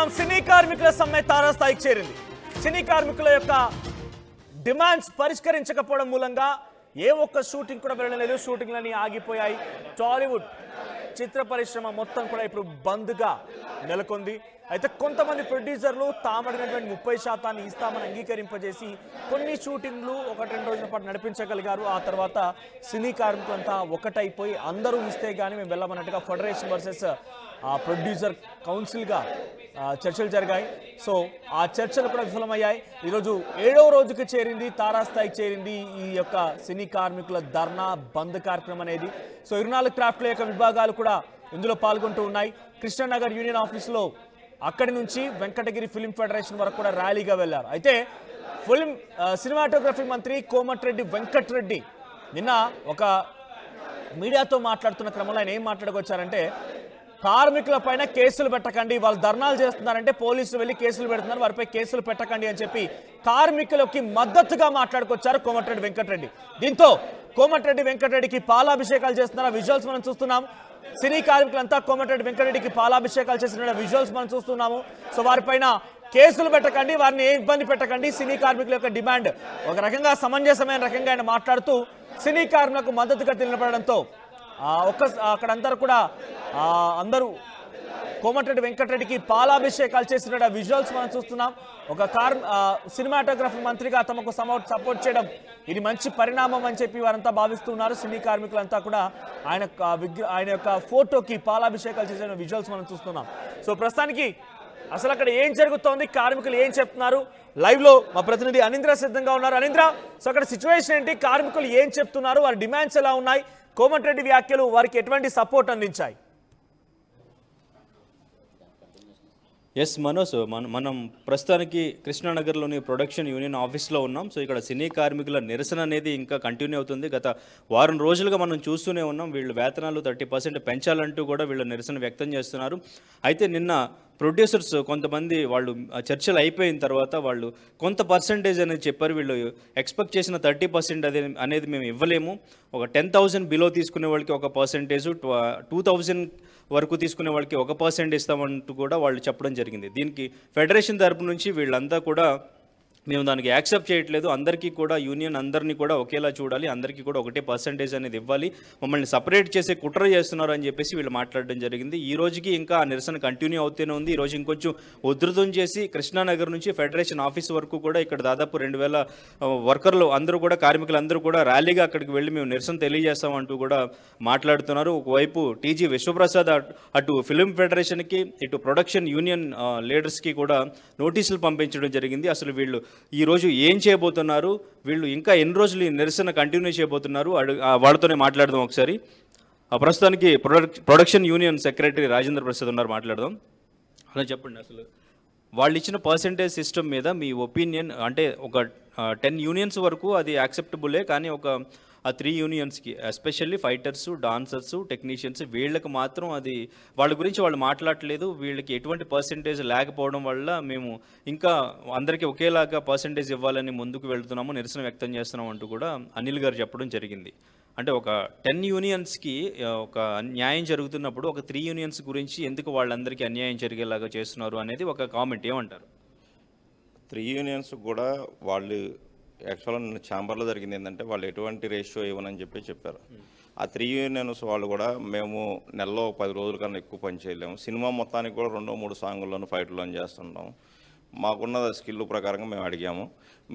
చూస్తున్నాం సినీ కార్మికుల సమ్మె తారాస్థాయికి చేరింది. సినీ కార్మికుల యొక్క డిమాండ్స్ పరిష్కరించకపోవడం మూలంగా ఏ ఒక్క షూటింగ్ కూడా వెళ్ళలేదు. షూటింగ్లన్నీ ఆగిపోయాయి. టాలీవుడ్ చిత్ర పరిశ్రమ మొత్తం కూడా ఇప్పుడు బంద్గా నెలకొంది. అయితే కొంతమంది ప్రొడ్యూసర్లు తామడినటువంటి 30% ఇస్తామని అంగీకరింపజేసి కొన్ని షూటింగ్లు 1-2 రోజుల పాటు నడిపించగలిగారు. ఆ తర్వాత సినీ కార్మికులంతా ఒకటైపోయి అందరూ ఇస్తే కానీ మేము వెళ్ళమన్నట్టుగా ఫెడరేషన్ వర్సెస్ ప్రొడ్యూసర్ కౌన్సిల్గా చర్చలు జరిగాయి. సో ఆ చర్చలు కూడా విఫలమయ్యాయి. ఈరోజు 7వ రోజుకి చేరింది, తారాస్థాయికి చేరింది ఈ యొక్క సినీ కార్మికుల ధర్నా బంద్ కార్యక్రమం అనేది. సో 24 క్రాఫ్ట్ల యొక్క విభాగాలు కూడా ఇందులో పాల్గొంటూ ఉన్నాయి. కృష్ణానగర్ యూనియన్ ఆఫీసులో అక్కడి నుంచి వెంకటగిరి ఫిలిం ఫెడరేషన్ వరకు కూడా ర్యాలీగా వెళ్లారు. అయితే సినిమాటోగ్రఫీ మంత్రి కోమటిరెడ్డి వెంకటరెడ్డి నిన్న ఒక మీడియాతో మాట్లాడుతున్న క్రమంలో ఆయన ఏం మాట్లాడుకొచ్చారంటే, కార్మికుల పైన కేసులు పెట్టకండి, వాళ్ళు ధర్నాలు చేస్తున్నారంటే పోలీసులు వెళ్ళి కేసులు పెడుతున్నారు, వారిపై కేసులు పెట్టకండి అని చెప్పి కార్మికులకి మద్దతుగా మాట్లాడుకొచ్చారు కోమటిరెడ్డి వెంకటరెడ్డి. దీంతో కోమటిరెడ్డి వెంకటరెడ్డికి పాలాభిషేకాలు చేస్తున్నారు. విజువల్స్ మనం చూస్తున్నాం. సినీ కార్మికులంతా కోమటిరెడ్డి వెంకటరెడ్డికి పాలాభిషేకాలు చేసిన విజువల్స్ మనం చూస్తున్నాము. సో వారిపైన కేసులు పెట్టకండి, వారిని ఏ ఇబ్బంది పెట్టకండి, సినీ కార్మికుల యొక్క డిమాండ్ ఒక రకంగా సమంజసమైన రకంగా ఆయన మాట్లాడుతూ సినీ కార్మికులకు మద్దతుగా నిలబడడంతో అక్కడందరూ కూడా అందరూ కోమటిరెడ్డి వెంకటరెడ్డికి పాలాభిషేకాలు చేసిన విజువల్స్ మనం చూస్తున్నాం. ఒక సినిమాటోగ్రఫీ మంత్రిగా తమకు సపోర్ట్ చేయడం ఇది మంచి పరిణామం అని చెప్పి వారంతా భావిస్తున్నారు. సినీ కార్మికులంతా కూడా ఆయన యొక్క ఫోటోకి పాలాభిషేకాలు చేసిన విజువల్స్ మనం చూస్తున్నాం. సో ప్రస్తుతానికి అసలు అక్కడ ఏం జరుగుతోంది, కార్మికులు ఏం చెప్తున్నారు, లైవ్ లో మా ప్రతినిధి అనింద్ర సిద్ధంగా ఉన్నారు. అనింద్ర, సో అక్కడ సిచ్యువేషన్ ఏంటి, కార్మికులు ఏం చెప్తున్నారు, వారి డిమాండ్స్ ఎలా ఉన్నాయి, కోమటిరెడ్డి వ్యాఖ్యలు వారికి ఎటువంటి సపోర్ట్ అందించాయి? ఎస్ మనోజ్, మనం ప్రస్తుతానికి కృష్ణానగర్లోని ప్రొడక్షన్ యూనియన్ ఆఫీస్లో ఉన్నాం. సో ఇక్కడ సినీ కార్మికుల నిరసన అనేది ఇంకా కంటిన్యూ అవుతుంది. గత వారం రోజులుగా మనం చూస్తూనే ఉన్నాం. వీళ్ళు వేతనాలు 30% పెంచాలంటూ కూడా వీళ్ళు నిరసన వ్యక్తం చేస్తున్నారు. అయితే నిన్న ప్రొడ్యూసర్స్ కొంతమంది వాళ్ళు చర్చలు అయిపోయిన తర్వాత వాళ్ళు కొంత పర్సంటేజ్ అనేది చెప్పారు. వీళ్ళు ఎక్స్పెక్ట్ చేసిన 30% అనేది మేము ఇవ్వలేము, ఒక 10,000 బిలో తీసుకునే వాళ్ళకి ఒక పర్సంటేజ్, 2,000 వరకు తీసుకునే వాళ్ళకి 1% ఇస్తామంటూ కూడా వాళ్ళు చెప్పడం జరిగింది. దీనికి ఫెడరేషన్ తరపు నుంచి వీళ్ళంతా కూడా మేము దానికి యాక్సెప్ట్ చేయట్లేదు, అందరికీ కూడా యూనియన్ అందరినీ కూడా ఒకేలా చూడాలి, అందరికీ కూడా ఒకటే పర్సంటేజ్ అనేది ఇవ్వాలి, మమ్మల్ని సపరేట్ చేసే కుట్ర చేస్తున్నారు అని చెప్పేసి వీళ్ళు మాట్లాడడం జరిగింది. ఈ రోజుకి ఇంకా ఆ నిరసన కంటిన్యూ అవుతూనే ఉంది. ఈరోజు ఇంకొంచెం ఉధృతం చేసి కృష్ణానగర్ నుంచి ఫెడరేషన్ ఆఫీస్ వరకు కూడా ఇక్కడ దాదాపు 2,000 వర్కర్లు అందరూ కూడా కార్మికులందరూ కూడా ర్యాలీగా అక్కడికి వెళ్ళి మేము నిరసన తెలియజేస్తామంటూ కూడా మాట్లాడుతున్నారు. ఒకవైపు టీజీ విశ్వప్రసాద్ అటు ఫిలిం ఫెడరేషన్కి ఇటు ప్రొడక్షన్ యూనియన్ లీడర్స్కి కూడా నోటీసులు పంపించడం జరిగింది. అసలు వీళ్ళు ఈరోజు ఏం చేయబోతున్నారు, వీళ్ళు ఇంకా ఎన్ని రోజులు ఈ నిరసన కంటిన్యూ చేయబోతున్నారు, వాళ్ళతోనే మాట్లాడదాం ఒకసారి. ప్రస్తుతానికి production union secretary Rajendra Prasad ఉన్నారు, మాట్లాడదాం. అలా చెప్పండి, అసలు వాళ్ళు ఇచ్చిన పర్సంటేజ్ సిస్టమ్ మీద మీ ఒపీనియన్. అంటే ఒక 10 యూనియన్స్ వరకు అది యాక్సెప్టబులే, కానీ ఒక 3 యూనియన్స్కి ఎస్పెషల్లీ ఫైటర్స్, డాన్సర్స్, టెక్నీషియన్స్ వీళ్ళకి మాత్రం అది వాళ్ళ గురించి వాళ్ళు మాట్లాడలేదు. వీళ్ళకి ఎటువంటి పర్సంటేజ్ లేకపోవడం వల్ల మేము ఇంకా అందరికీ ఒకేలాగా పర్సంటేజ్ ఇవ్వాలని ముందుకు వెళ్తున్నాము, నిరసన వ్యక్తం చేస్తున్నాం అంటూ కూడా అనిల్ గారు చెప్పడం జరిగింది. అంటే ఒక 10 యూనియన్స్కి ఒక న్యాయం జరుగుతున్నప్పుడు ఒక 3 యూనియన్స్ గురించి ఎందుకు వాళ్ళందరికీ అన్యాయం జరిగేలాగా చేస్తున్నారు అనేది ఒక కామెంట్, ఏమంటారు? 3 యూనియన్స్ కూడా వాళ్ళు యాక్చువల్గా నిన్న ఛాంబర్లో జరిగింది ఏంటంటే వాళ్ళు ఎటువంటి రేషియో ఇవ్వనని చెప్పారు. ఆ 3 యూనియన్స్ వాళ్ళు కూడా మేము నెలలో 10 రోజుల కన్నా ఎక్కువ పని చేయలేము, సినిమా మొత్తానికి కూడా 2-3 సాంగుల్లోనూ ఫైట్లను చేస్తుంటాం, మాకున్న స్కిల్ ప్రకారంగా మేము అడిగాము,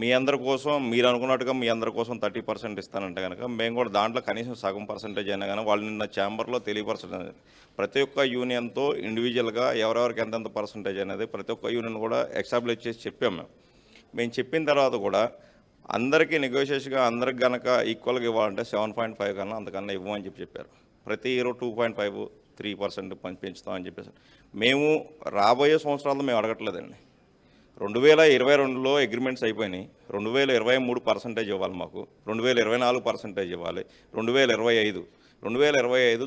మీ అందరి కోసం మీరు అనుకున్నట్టుగా మీ అందరి కోసం 30% ఇస్తానంటే కనుక మేము కూడా దాంట్లో కనీసం సగం పర్సంటేజ్ అయినా కానీ వాళ్ళు నిన్న ఛాంబర్లో తెలియపరచడం, ప్రతి ఒక్క యూనియన్తో ఇండివిజువల్గా ఎవరెవరికి ఎంతెంత పర్సంటేజ్ అనేది ప్రతి ఒక్క యూనియన్ కూడా ఎక్సాబ్లెట్ చేసి చెప్పాము. మేము చెప్పిన తర్వాత కూడా అందరికీ నెగోషియేషన్గా అందరికి కనుక ఈక్వల్గా ఇవ్వాలంటే 7.5 కన్నా అంతకన్నా ఇవ్వమని చెప్పారు. ప్రతి ఇయర్ 2.5, 3% పెంచుతామని చెప్పేసి మేము రాబోయే సంవత్సరాల్లో మేము అడగట్లేదండి. 2022లో అగ్రిమెంట్స్ అయిపోయినాయి, 2023% ఇవ్వాలి, మాకు 2024% ఇవ్వాలి, 2025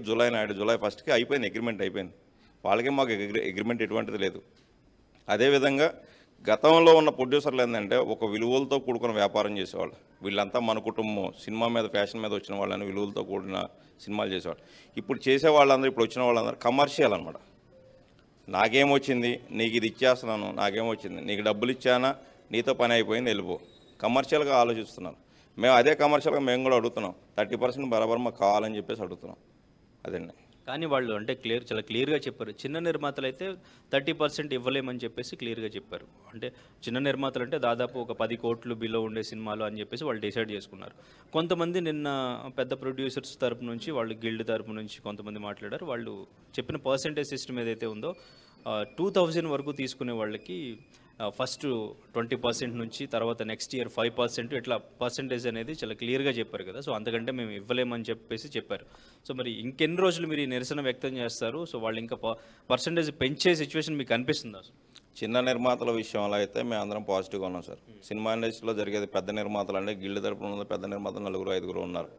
జూలై 1కి అయిపోయింది, అగ్రిమెంట్ అయిపోయింది. వాళ్ళకి మాకు అగ్రిమెంట్ ఎటువంటిది లేదు. అదేవిధంగా గతంలో ఉన్న ప్రొడ్యూసర్లు ఏంటంటే ఒక విలువలతో కూడుకున్న వ్యాపారం చేసేవాళ్ళు, వీళ్ళంతా మన కుటుంబం, సినిమా మీద ఫ్యాషన్ మీద వచ్చిన వాళ్ళని విలువలతో కూడిన సినిమాలు చేసేవాళ్ళు. ఇప్పుడు చేసే వాళ్ళందరూ, ఇప్పుడు వచ్చిన వాళ్ళందరూ కమర్షియల్ అనమాట. నాకేమొచ్చింది, నీకు ఇది ఇచ్చేస్తున్నాను, నాకేమొచ్చింది, నీకు డబ్బులు ఇచ్చానా, నీతో పని అయిపోయింది, వెళ్ళిపో. కమర్షియల్గా ఆలోచిస్తున్నారు. మేము అదే కమర్షియల్గా మేము కూడా అడుగుతున్నాం. 30% బరాబర్ మాకు కావాలని చెప్పేసి అడుగుతున్నాం. అదండి. కానీ వాళ్ళు అంటే చాలా క్లియర్గా చెప్పారు. చిన్న నిర్మాతలు అయితే 30% ఇవ్వలేమని చెప్పేసి క్లియర్గా చెప్పారు. అంటే చిన్న నిర్మాతలు అంటే దాదాపు ఒక 10 కోట్లు బిలో ఉండే సినిమాలు అని చెప్పేసి వాళ్ళు డిసైడ్ చేసుకున్నారు. కొంతమంది నిన్న పెద్ద ప్రొడ్యూసర్స్ తరపు నుంచి, వాళ్ళు గిల్డ్ తరపు నుంచి కొంతమంది మాట్లాడారు. వాళ్ళు చెప్పిన పర్సంటేజ్ సిస్టమ్ ఏదైతే ఉందో 2000 వరకు తీసుకునే వాళ్ళకి ఫస్ట్ 20% నుంచి, తర్వాత నెక్స్ట్ ఇయర్ 5%, ఇట్లా పర్సంటేజ్ అనేది చాలా క్లియర్గా చెప్పారు కదా. సో అంతకంటే మేము ఇవ్వలేమని చెప్పేసి చెప్పారు. సో మరి ఇంకెన్ని రోజులు మీరు ఈ నిరసన వ్యక్తం చేస్తారు? సో వాళ్ళు ఇంకా పర్సంటేజ్ పెంచే సిచ్యువేషన్ మీకు అనిపిస్తుందా? చిన్న నిర్మాతల విషయంలో అయితే మేము అందరం పాజిటివ్గా ఉన్నాం సార్. సినిమా ఇండస్ట్రీలో జరిగేది పెద్ద నిర్మాతలు అంటే గిల్డ్ తరపున ఉన్న పెద్ద నిర్మాతలు 4-5 ఉన్నారు.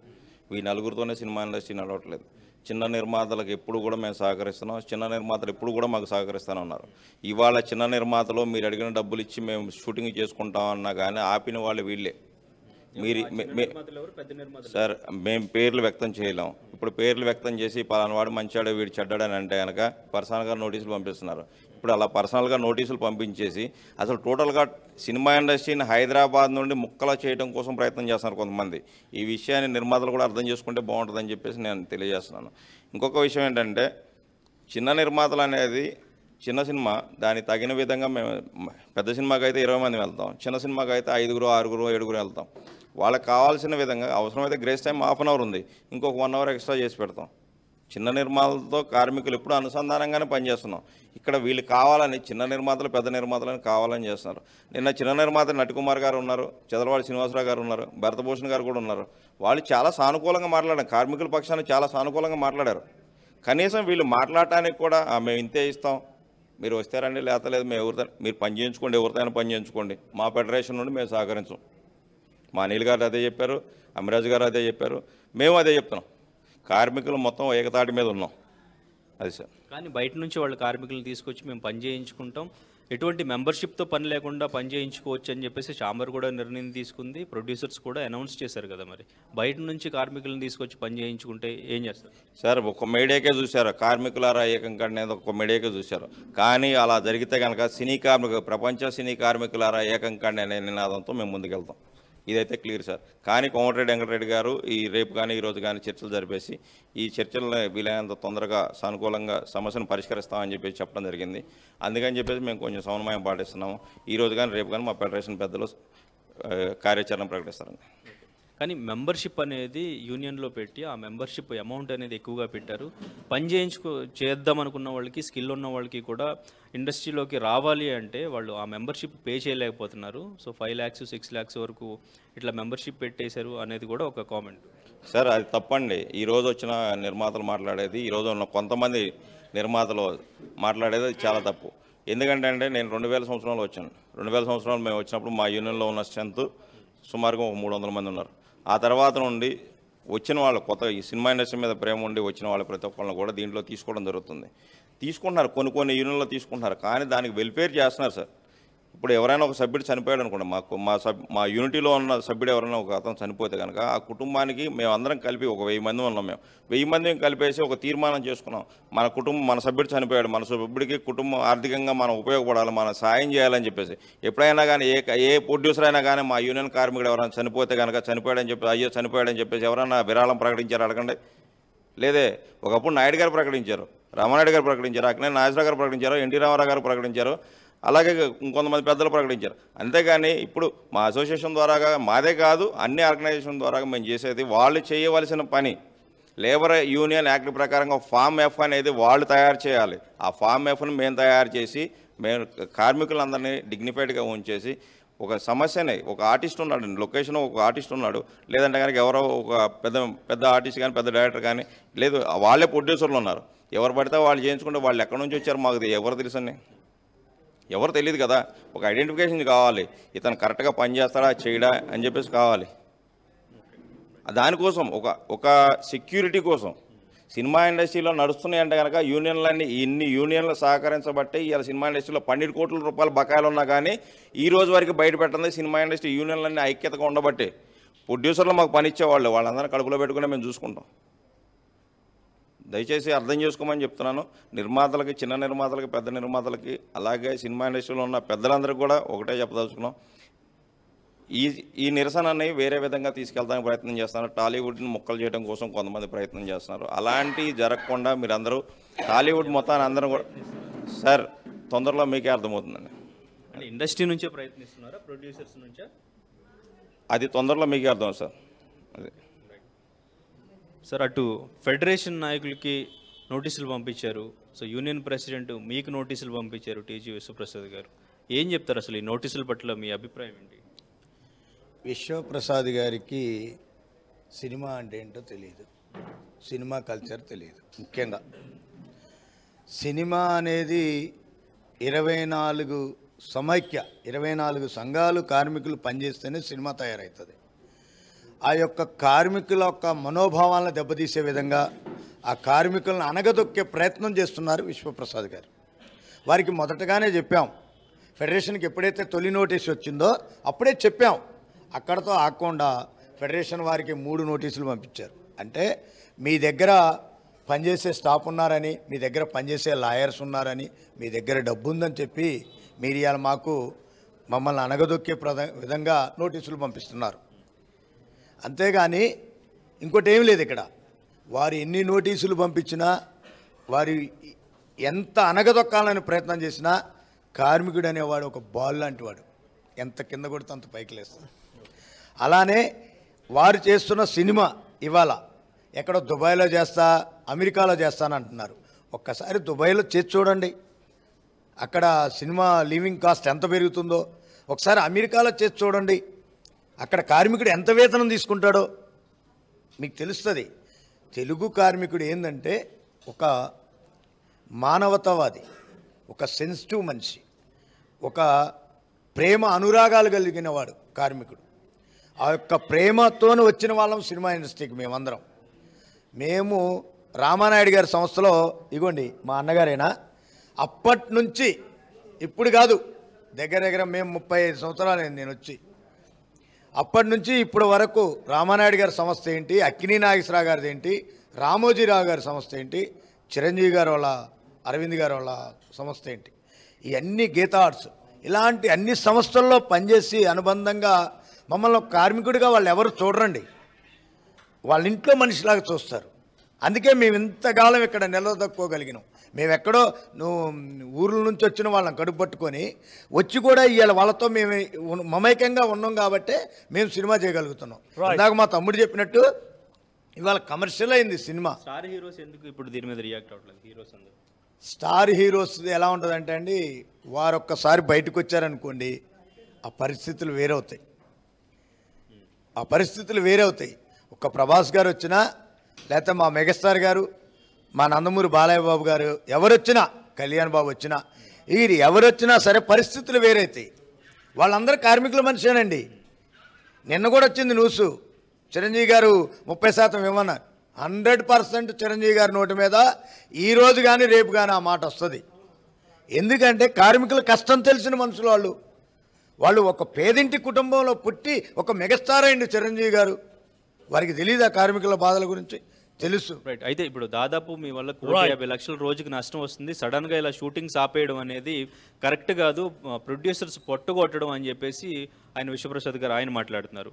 ఈ 4తోనే సినిమా ఇండస్ట్రీ నడవట్లేదు. చిన్న నిర్మాతలకు ఎప్పుడు కూడా మేము సహకరిస్తున్నాం. చిన్న నిర్మాతలు ఎప్పుడు కూడా మాకు సహకరిస్తూనే ఉన్నారు. ఇవాళ చిన్న నిర్మాతలు మీరు అడిగిన డబ్బులు ఇచ్చి మేము షూటింగ్ చేసుకుంటామన్నా కానీ ఆపిన వాళ్ళు వీళ్ళే. మీరు సార్, మేము పేర్లు వ్యక్తం చేయలేం. ఇప్పుడు పేర్లు వ్యక్తం చేసి పలానా వాడు మంచివాడు వీడు చెడ్డాడని అంటే కనుక పర్సనల్గా నోటీసులు పంపిస్తున్నారు. ఇప్పుడు అలా పర్సనల్గా నోటీసులు పంపించేసి అసలు టోటల్గా సినిమా ఇండస్ట్రీని హైదరాబాద్ నుండి ముక్కలా చేయడం కోసం ప్రయత్నం చేస్తున్నారు కొంతమంది. ఈ విషయాన్ని నిర్మాతలు కూడా అర్థం చేసుకుంటే బాగుంటుందని చెప్పేసి నేను తెలియజేస్తున్నాను. ఇంకొక విషయం ఏంటంటే, చిన్న నిర్మాతలు అనేది చిన్న సినిమా దానికి తగిన విధంగా మేము పెద్ద సినిమాకి అయితే 20 మంది వెళ్తాం, చిన్న సినిమాకి అయితే 5, 6, 7 వెళ్తాం. వాళ్ళకి కావాల్సిన విధంగా అవసరమైతే గ్రేస్ టైం ½ అవర్ ఉంది, ఇంకొక 1 అవర్ ఎక్స్ట్రా చేసి పెడతాం. చిన్న నిర్మాతలతో కార్మికులు ఎప్పుడు అనుసంధానంగానే పనిచేస్తున్నాం. ఇక్కడ వీళ్ళు కావాలని చిన్న నిర్మాతలు పెద్ద నిర్మాతలని కావాలని చేస్తున్నారు. నిన్న చిన్న నిర్మాత నటికుమార్ గారు ఉన్నారు, చదలవాడి శ్రీనివాసరావు గారు ఉన్నారు, భరతభూషణ్ గారు కూడా ఉన్నారు. వాళ్ళు చాలా సానుకూలంగా మాట్లాడారు, కార్మికుల పక్షాన్ని చాలా సానుకూలంగా మాట్లాడారు. కనీసం వీళ్ళు మాట్లాడటానికి కూడా మేము ఇంతే ఇస్తాం, మీరు వస్తారండి, లేతలేదు, మేము ఎవరితో మీరు పని చేయించుకోండి, ఎవరితోనైనా పని చేయించుకోండి, మా ఫెడరేషన్ నుండి మేము సహకరించం. మా అనిల్ గారు అదే చెప్పారు, అమిరాజ్ గారు అదే చెప్పారు, మేము అదే చెప్తున్నాం. కార్మికులు మొత్తం ఏకతాటి మీద ఉన్నాం. అది సార్. కానీ బయట నుంచి వాళ్ళ కార్మికులను తీసుకొచ్చి మేము పని చేయించుకుంటాం, ఎటువంటి మెంబర్షిప్తో పని లేకుండా పని చేయించుకోవచ్చు అని చెప్పేసి ఛాంబర్ కూడా నిర్ణయం తీసుకుంది. ప్రొడ్యూసర్స్ కూడా అనౌన్స్ చేశారు కదా. మరి బయట నుంచి కార్మికులను తీసుకొచ్చి పని చేయించుకుంటే ఏం చేస్తారు సార్? ఒక మీడియాకే చూశారు, కార్మికులారా ఏకం అనేది ఒక మీడియాకే చూశారు. కానీ అలా జరిగితే కనుక ప్రపంచ సినీ కార్మికులారా ఏకం కండి అనే నినాదంతో మేము ముందుకెళ్తాం. ఇదైతే క్లియర్ సార్. కానీ కోమటిరెడ్డి వెంకటరెడ్డి గారు ఈ రేపు కానీ ఈరోజు కానీ చర్చలు జరిపేసి ఈ చర్చలను వీలైనంత తొందరగా సానుకూలంగా సమస్యను పరిష్కరిస్తామని చెప్పేసి చెప్పడం జరిగింది. అందుకని చెప్పేసి మేము కొంచెం సమన్వయం పాటిస్తున్నాము. ఈరోజు కానీ రేపు కానీ మా ఫెడరేషన్ పెద్దలు కార్యాచరణ ప్రకటిస్తారండి. కానీ మెంబర్షిప్ అనేది యూనియన్లో పెట్టి ఆ మెంబర్షిప్ అమౌంట్ అనేది ఎక్కువగా పెట్టారు. పని చేద్దాం అనుకున్న వాళ్ళకి, స్కిల్ ఉన్న వాళ్ళకి కూడా ఇండస్ట్రీలోకి రావాలి అంటే వాళ్ళు ఆ మెంబర్షిప్ పే చేయలేకపోతున్నారు. సో 5 lakhs 6 lakhs వరకు ఇట్లా మెంబర్షిప్ పెట్టేశారు అనేది కూడా ఒక కామెంట్. సార్, అది తప్పండి. ఈరోజు వచ్చిన నిర్మాతలు మాట్లాడేది, ఈరోజు ఉన్న కొంతమంది నిర్మాతలు మాట్లాడేది చాలా తప్పు. ఎందుకంటే నేను 2000 సంవత్సరంలో వచ్చాను. 2000 సంవత్సరంలో మేము వచ్చినప్పుడు మా యూనియన్లో ఉన్న స్ట్రెంత్ సుమారుగా 300 మంది ఉన్నారు. ఆ తర్వాత నుండి వచ్చిన వాళ్ళు కొత్త ఈ సినిమా ఇండస్ట్రీ మీద ప్రేమ ఉండి వచ్చిన వాళ్ళు ప్రతి ఒక్కళ్ళని కూడా దీంట్లో తీసుకోవడం జరుగుతుంది. తీసుకుంటున్నారు, కొన్ని యూనియన్లో తీసుకుంటున్నారు, కానీ దానికి వెల్ఫేర్ చేస్తున్నారు సార్. ఇప్పుడు ఎవరైనా ఒక సభ్యుడు చనిపోయాడు అనుకోండి, మా యూనిటీలో ఉన్న సభ్యుడు ఎవరైనా ఒక అతను చనిపోతే కనుక ఆ కుటుంబానికి మేము అందరం కలిపి ఒక 1000 మంది ఉన్నాం. మేము 1000 మందిని కలిపేసి ఒక తీర్మానం చేసుకున్నాం. మన సభ్యుడు చనిపోయాడు, మన సభ్యుడికి కుటుంబం ఆర్థికంగా మనం ఉపయోగపడాలి, మనం సాయం చేయాలని చెప్పేసి. ఎప్పుడైనా కానీ ఏ ప్రొడ్యూసర్ అయినా కానీ మా యూనియన్ కార్మికుడు ఎవరైనా చనిపోతే కనుక చనిపోయాడని చెప్పేసి ఎవరైనా విరాళం ప్రకటించారు అడగండి. లేదే, ఒకప్పుడు నాయుడు గారు ప్రకటించారు, రామానాయుడు గారు ప్రకటించారు, అక్కినేని నాగేశ్వరరావు గారు ప్రకటించారు, ఎన్టీ రామారావు గారు ప్రకటించారు, అలాగే ఇంకొంతమంది పెద్దలు ప్రకటించారు. అంతేగాని ఇప్పుడు మా అసోసియేషన్ ద్వారాగా, మాదే కాదు అన్ని ఆర్గనైజేషన్ ద్వారా మేము చేసేది వాళ్ళు చేయవలసిన పని. లేబర్ యూనియన్ యాక్ట్ ప్రకారంగా ఫామ్ F అనేది వాళ్ళు తయారు చేయాలి. ఆ ఫామ్ Fను మేము తయారు చేసి మేము కార్మికులందరినీ డిగ్నిఫైడ్గా ఉంచేసి ఒక సమస్యని, ఒక ఆర్టిస్ట్ ఉన్నాడు, లొకేషన్ ఒక ఆర్టిస్ట్ ఉన్నాడు, లేదంటే కనుక ఎవరో ఒక పెద్ద ఆర్టిస్ట్ కానీ పెద్ద డైరెక్టర్ కానీ లేదు, వాళ్ళే ప్రొడ్యూసర్లు ఉన్నారు. ఎవరు పడితే వాళ్ళు చేయించుకుంటే వాళ్ళు ఎక్కడి నుంచి వచ్చారు మాకు ఎవరు తెలుసండి? ఎవరు తెలియదు కదా. ఒక ఐడెంటిఫికేషన్ కావాలి, ఇతను కరెక్ట్గా పనిచేస్తాడా చేయడా అని చెప్పేసి కావాలి. దానికోసం ఒక సెక్యూరిటీ కోసం సినిమా ఇండస్ట్రీలో నడుస్తున్నాయంటే కనుక ఇన్ని యూనియన్లు సహకరించబట్టే ఇవాళ సినిమా ఇండస్ట్రీలో 12 కోట్ల రూపాయల బకాయిలు ఉన్నా కానీ ఈ రోజు వరకు బయట పెట్టండి. సినిమా ఇండస్ట్రీ యూనియన్లన్నీ ఐక్యతగా ఉండబట్టే. ప్రొడ్యూసర్లు మాకు పని ఇచ్చేవాళ్ళు, వాళ్ళందరినీ కడుపులో పెట్టుకునే మేము చూసుకుంటాం. దయచేసి అర్థం చేసుకోమని చెప్తున్నాను. నిర్మాతలకి, చిన్న నిర్మాతలకి, పెద్ద నిర్మాతలకి, అలాగే సినిమా ఇండస్ట్రీలో ఉన్న పెద్దలందరికీ కూడా ఒకటే చెప్పదలుచుకున్నాం. ఈ నిరసనని వేరే విధంగా తీసుకెళ్తానికి ప్రయత్నం చేస్తున్నారు. టాలీవుడ్ని ముక్కలు చేయడం కోసం కొంతమంది ప్రయత్నం చేస్తున్నారు. అలాంటివి జరగకుండా మీరందరూ టాలీవుడ్ మొత్తాన్ని అందరూ కూడా సార్ తొందరలో మీకే అర్థమవుతుందండి. అంటే ఇండస్ట్రీ నుంచే ప్రయత్నిస్తున్నారా, ప్రొడ్యూసర్స్ నుంచా? అది తొందరలో మీకే అర్థం సార్. అది సార్ అటు ఫెడరేషన్ నాయకులకి నోటీసులు పంపించారు. సో యూనియన్ ప్రెసిడెంట్ మీకు నోటీసులు పంపించారు, టీజీ విశ్వప్రసాద్ గారు. ఏం చెప్తారు అసలు ఈ నోటీసుల పట్ల మీ అభిప్రాయం ఏంటి? విశ్వప్రసాద్ గారికి సినిమా అంటే ఏంటో తెలియదు, సినిమా కల్చర్ తెలియదు. ముఖ్యంగా సినిమా అనేది 24 సమైక్య 24 సంఘాలు కార్మికులు పనిచేస్తేనే సినిమా తయారవుతుంది. ఆ యొక్క కార్మికుల యొక్క మనోభావాలను దెబ్బతీసే విధంగా ఆ కార్మికులను అనగదొక్కే ప్రయత్నం చేస్తున్నారు విశ్వప్రసాద్ గారు. వారికి మొదటగానే చెప్పాం, ఫెడరేషన్కి ఎప్పుడైతే తొలి నోటీసు వచ్చిందో అప్పుడే చెప్పాం. అక్కడతో ఆకుండా ఫెడరేషన్ వారికి 3 నోటీసులు పంపించారు. అంటే మీ దగ్గర పనిచేసే స్టాఫ్ ఉన్నారని, మీ దగ్గర పనిచేసే లాయర్స్ ఉన్నారని, మీ దగ్గర డబ్బు ఉందని చెప్పి మీరు ఇవాళ మమ్మల్ని అనగదొక్కే విధంగా నోటీసులు పంపిస్తున్నారు. అంతేగాని ఇంకోటి ఏం లేదు. ఇక్కడ వారు ఎన్ని నోటీసులు పంపించినా, వారు ఎంత అనగదొక్కాలని ప్రయత్నం చేసినా, కార్మికుడు అనేవాడు ఒక బాల్ లాంటి వాడు, ఎంత కింద కొడితే అంత పైకి లేస్తాడు. అలానే వారు చేస్తున్న సినిమా ఇవాళ ఎక్కడో దుబాయ్లో చేస్తా, అమెరికాలో చేస్తానంటున్నారు. ఒక్కసారి దుబాయ్లో చేసి చూడండి, అక్కడ సినిమా లివింగ్ కాస్ట్ ఎంత పెరుగుతుందో. ఒకసారి అమెరికాలో చేసి చూడండి, అక్కడ కార్మికుడు ఎంత వేతనం తీసుకుంటాడో మీకు తెలుస్తుంది. తెలుగు కార్మికుడు ఏంటంటే ఒక మానవతావాది, ఒక సెన్సిటివ్ మనిషి, ఒక ప్రేమ అనురాగాలు కలిగిన వాడు కార్మికుడు. ఆ యొక్క ప్రేమతోనే వచ్చిన వాళ్ళం సినిమా ఇండస్ట్రీకి మేమందరం. మేము రామానాయుడు గారి సంస్థలో ఇగోండి మా అన్నగారైనా అప్పటి నుంచి ఇప్పుడు కాదు, దగ్గర మేము 35 సంవత్సరాలు నేను వచ్చి, అప్పటి నుంచి ఇప్పటి వరకు రామానాయుడు గారి సంస్థ ఏంటి, అక్కినీ నాగేశ్వరరావు గారిది ఏంటి, రామోజీరావు గారి సంస్థ ఏంటి, చిరంజీవి గారు వాళ్ళ, అరవింద్ గారు వాళ్ళ సంస్థ ఏంటి, ఇవన్నీ గీతా ఆర్ట్స్, ఇలాంటి అన్ని సంస్థల్లో పనిచేసి అనుబంధంగా మమ్మల్ని కార్మికుడిగా వాళ్ళు ఎవరు చూడరండి, వాళ్ళ ఇంట్లో మనిషిలాగా చూస్తారు. అందుకే మేము ఇంతకాలం ఇక్కడ నిలదొక్కోగలిగినాం. మేము ఎక్కడో ఊర్ల నుంచి వచ్చిన వాళ్ళని కడుపు పట్టుకొని వచ్చి కూడా ఇవాళ వాళ్ళతో మేము మమైకంగా ఉన్నాం కాబట్టే మేము సినిమా చేయగలుగుతున్నాం. ఇందాక మా తమ్ముడు చెప్పినట్టు ఇవాళ కమర్షియల్ అయింది సినిమా. స్టార్ హీరోస్ ఎందుకు ఇప్పుడు దీని మీద రియాక్ట్ అవ్వట్లేదు? హీరోస్ అందరూ, స్టార్ హీరోస్ ఎలా ఉంటుందంటే అండి, వారు ఒక్కసారి బయటకు వచ్చారనుకోండి ఆ పరిస్థితులు వేరవుతాయి. ఒక్క ప్రభాస్ గారు వచ్చినా, లేకపోతే మా మెగాస్టార్ గారు, మా నందమూరి బాలయ్య బాబు గారు, ఎవరొచ్చినా, కళ్యాణ్ బాబు వచ్చినా, వీరు ఎవరొచ్చినా సరే పరిస్థితులు వేరైతాయి. వాళ్ళందరూ కార్మికుల మనిషేనండి. నిన్న కూడా వచ్చింది న్యూస్, చిరంజీవి గారు 30% ఇవ్వన్నారు. 100% చిరంజీవి గారి నోటి మీద ఈరోజు కానీ రేపు కానీ ఆ మాట వస్తుంది. ఎందుకంటే కార్మికుల కష్టం తెలిసిన మనుషులు వాళ్ళు ఒక పేదింటి కుటుంబంలో పుట్టి ఒక మెగాస్టార్ అయింది చిరంజీవి గారు. వారికి తెలియదా కార్మికుల బాధల గురించి? తెలుసు. రైట్. అయితే ఇప్పుడు దాదాపు మీ వల్ల 1,50 లక్షల రోజుకి నష్టం వస్తుంది. సడన్గా ఇలా షూటింగ్స్ ఆపేయడం అనేది కరెక్ట్ కాదు, ప్రొడ్యూసర్స్ పట్టుకొట్టడం అని చెప్పేసి ఆయన విశ్వప్రసాద్ గారు ఆయన మాట్లాడుతున్నారు.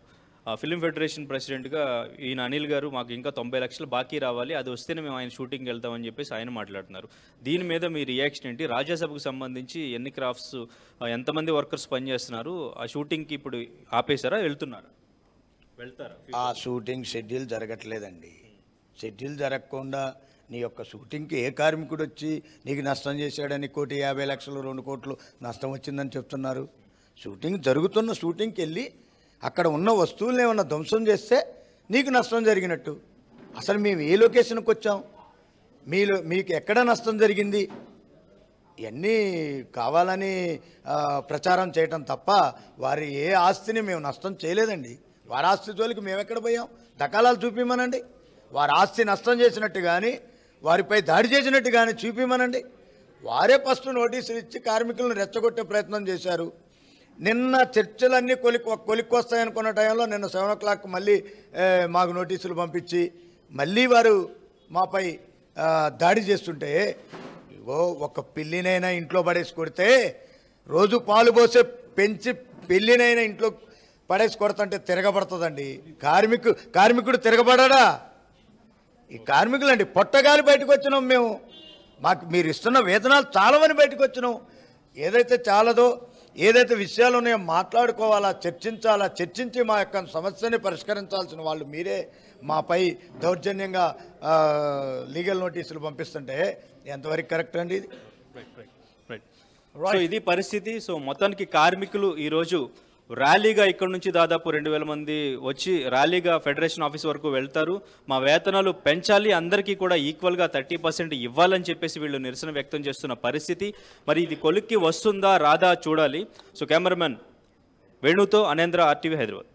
ఫిలిం ఫెడరేషన్ ప్రెసిడెంట్గా ఈయన అనిల్ గారు మాకు ఇంకా 90 లక్షలు బాకీ రావాలి, అది వస్తేనే మేము ఆయన షూటింగ్కి వెళ్తామని చెప్పేసి ఆయన మాట్లాడుతున్నారు. దీని మీద మీ రియాక్షన్ ఏంటి? రాజ్యసభకు సంబంధించి ఎన్ని క్రాఫ్ట్స్, ఎంతమంది వర్కర్స్ పనిచేస్తున్నారు? ఆ షూటింగ్కి ఇప్పుడు ఆపేశారా, వెళ్తారా? ఆ షూటింగ్ షెడ్యూల్ జరగట్లేదండి. షెడ్యూల్ జరగకుండా నీ యొక్క షూటింగ్కి ఏ కార్మికుడు వచ్చి నీకు నష్టం చేశాడని 1,50 లక్షలు 2 కోట్లు నష్టం వచ్చిందని చెప్తున్నారు? షూటింగ్ జరుగుతున్న షూటింగ్కి వెళ్ళి అక్కడ ఉన్న వస్తువులను ఏమన్నా ధ్వంసం చేస్తే నీకు నష్టం జరిగినట్టు. అసలు మేము ఏ లొకేషన్కి వచ్చాం, మీకు ఎక్కడ నష్టం జరిగింది? ఇవన్నీ కావాలని ప్రచారం చేయటం తప్ప వారి ఏ ఆస్తిని మేము నష్టం చేయలేదండి. వారి ఆస్తి జోలికి మేము ఎక్కడ పోయాం? దకాలాలు చూపిమనండి. వారి ఆస్తి నష్టం చేసినట్టు కానీ వారిపై దాడి చేసినట్టు కానీ చూపిమనండి. వారే ఫస్ట్ నోటీసులు ఇచ్చి కార్మికులను రెచ్చగొట్టే ప్రయత్నం చేశారు. నిన్న చర్చలన్నీ కొలిక్కొస్తాయనుకున్న టైంలో నిన్న 7 o'clock మళ్ళీ మాకు నోటీసులు పంపించి మళ్ళీ వారు మాపై దాడి చేస్తుంటే ఇగో ఒక పిల్లినైనా ఇంట్లో పడేసి కొడితే రోజు పాలు పోసే పెంచి పిల్లినైనా ఇంట్లో పడేసి కొడుతుంటే తిరగబడుతుందండి. కార్మికుడు తిరగబడా? ఈ కార్మికులండి పొట్టగాలి బయటకు వచ్చినాం మేము. మాకు మీరు ఇస్తున్న వేతనాలు చాలవని బయటకు వచ్చినాం. ఏదైతే చాలదో, ఏదైతే విషయాలు ఉన్నాయో మాట్లాడుకోవాలా, చర్చించాలా, చర్చించి మా యొక్క సమస్యని పరిష్కరించాల్సిన వాళ్ళు మీరే మాపై దౌర్జన్యంగా లీగల్ నోటీసులు పంపిస్తుంటే ఎంతవరకు కరెక్ట్ అండి ఇది? సో ఇది పరిస్థితి. సో మొత్తానికి కార్మికులు ఈరోజు ర్యాలీగా ఇక్కడ నుంచి దాదాపు 2000 మంది వచ్చి ర్యాలీగా ఫెడరేషన్ ఆఫీస్ వరకు వెళ్తారు. మా వేతనాలు పెంచాలి, అందరికీ కూడా ఈక్వల్గా 30% ఇవ్వాలని చెప్పేసి వీళ్ళు నిరసన వ్యక్తం చేస్తున్న పరిస్థితి. మరి ఇది కొలిక్కి వస్తుందా రాదా చూడాలి. So cameraman వేణుతో అనేంద్ర, RTV Hyderabad.